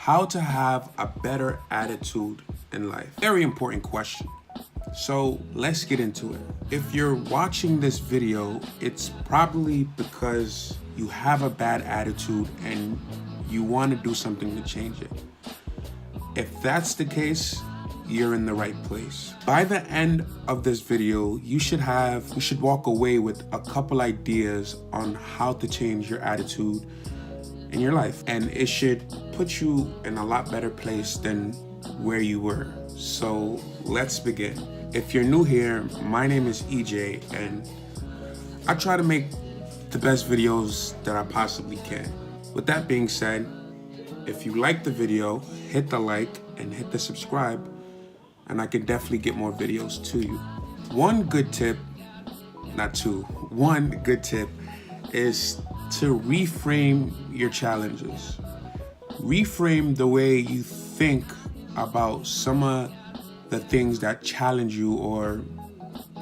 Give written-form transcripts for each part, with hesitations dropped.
How to have a better attitude in life. Very important question. So let's get into it. If you're watching this video, it's probably because you have a bad attitude and you want to do something to change it. If that's the case, you're in the right place. By the end of this video, you should walk away with a couple ideas on how to change your attitude in your life. And it should put you in a lot better place than where you were. So let's begin. If you're new here, my name is EJ and I try to make the best videos that I possibly can. With that being said, if you like the video, hit the like and hit the subscribe, and I can definitely get more videos to you. One good tip is to reframe your challenges. Reframe the way you think about some of the things that challenge you or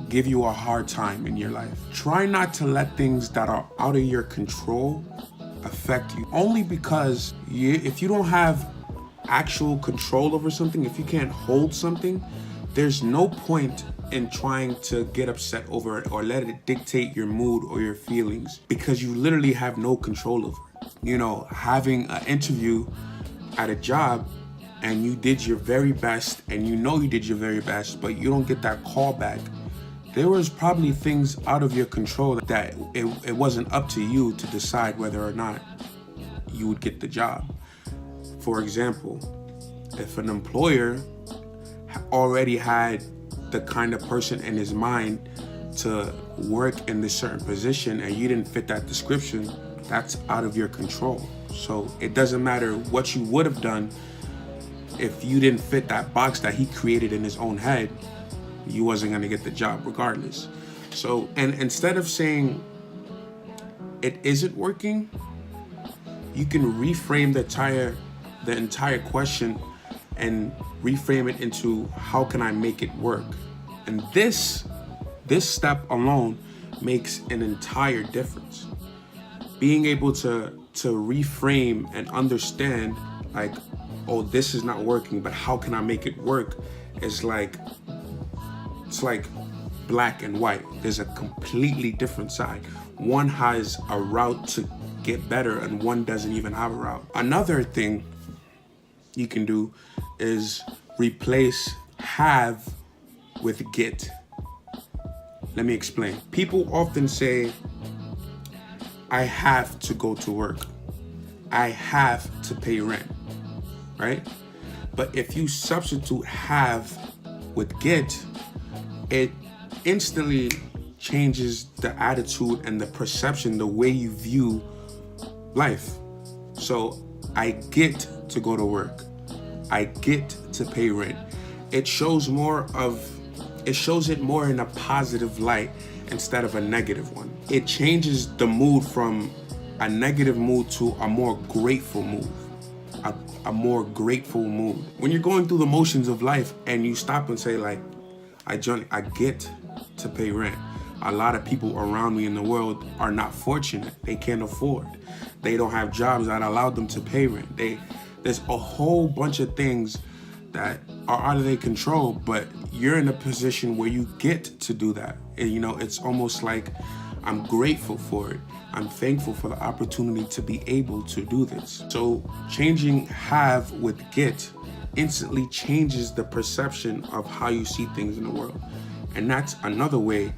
give you a hard time in your life. Try not to let things that are out of your control affect you. Only because if you don't have actual control over something, if you can't hold something, there's no point in trying to get upset over it or let it dictate your mood or your feelings, because you literally have no control over it. You know, having an interview at a job and you did your very best and you know you did your very best, but you don't get that call back. There was probably things out of your control that it wasn't up to you to decide whether or not you would get the job. For example, if an employer already had the kind of person in his mind to work in this certain position and you didn't fit that description, that's out of your control. So it doesn't matter what you would have done. If you didn't fit that box that he created in his own head, you wasn't gonna get the job regardless. So, and instead of saying it isn't working, you can reframe the entire question and reframe it into how can I make it work? And this step alone makes an entire difference. Being able to reframe and understand, like, oh, this is not working, but how can I make it work? It's like black and white. There's a completely different side. One has a route to get better and one doesn't even have a route. Another thing you can do is replace have with get. Let me explain. People often say, I have to go to work. I have to pay rent, right? But if you substitute have with get, it instantly changes the attitude and the perception, the way you view life. So I get to go to work. I get to pay rent. It shows it more in a positive light instead of a negative one. It changes the mood from a negative mood to a more grateful mood. A more grateful mood. When you're going through the motions of life and you stop and say, like, I get to pay rent. A lot of people around me in the world are not fortunate. They can't afford. They don't have jobs that allow them to pay rent. There's a whole bunch of things that are out of their control, but you're in a position where you get to do that. And, you know, it's almost like I'm grateful for it. I'm thankful for the opportunity to be able to do this. So changing have with get instantly changes the perception of how you see things in the world. And that's another way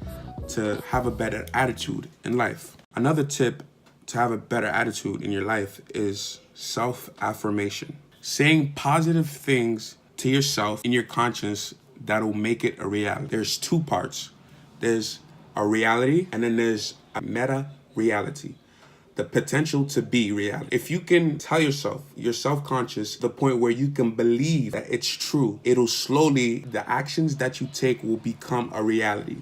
to have a better attitude in life. Another tip to have a better attitude in your life is self-affirmation. Saying positive things to yourself in your conscience that'll make it a reality. There's two parts. There's a reality and then there's a meta-reality. The potential to be reality. If you can tell yourself, you're self-conscious to the point where you can believe that it's true, it'll slowly, the actions that you take will become a reality.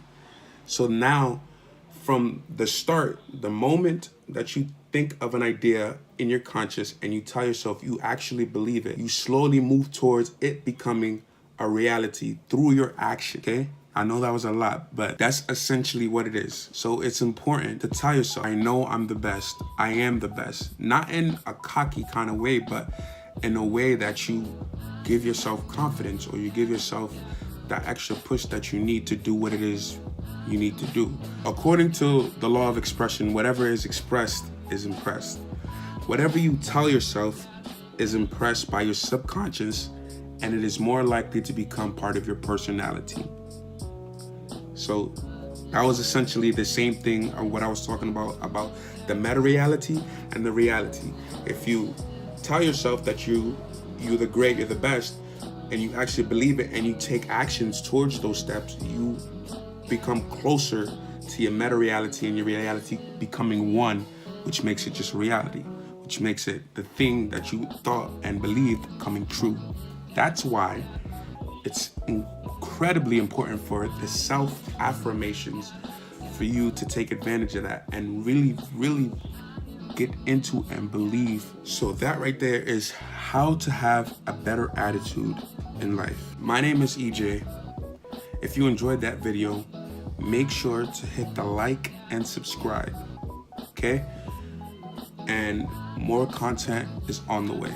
So now, from the start, the moment that you think of an idea in your conscious and you tell yourself you actually believe it, you slowly move towards it becoming a reality through your action, okay? I know that was a lot, but that's essentially what it is. So it's important to tell yourself, I know I'm the best. I am the best. Not in a cocky kind of way, but in a way that you give yourself confidence, or you give yourself that extra push that you need to do what it is you need to do. According to the law of expression, whatever is expressed is impressed. Whatever you tell yourself is impressed by your subconscious, and it is more likely to become part of your personality. So that was essentially the same thing of what I was talking about the meta reality and the reality. If you tell yourself that you're the great, you're the best, and you actually believe it and you take actions towards those steps, you become closer to your meta reality and your reality becoming one, which makes it just reality, which makes it the thing that you thought and believed coming true. That's why it's incredibly important for the self-affirmations for you to take advantage of that and really, really get into and believe. So that right there is how to have a better attitude in life. My name is EJ. If you enjoyed that video, make sure to hit the like and subscribe, okay? And more content is on the way.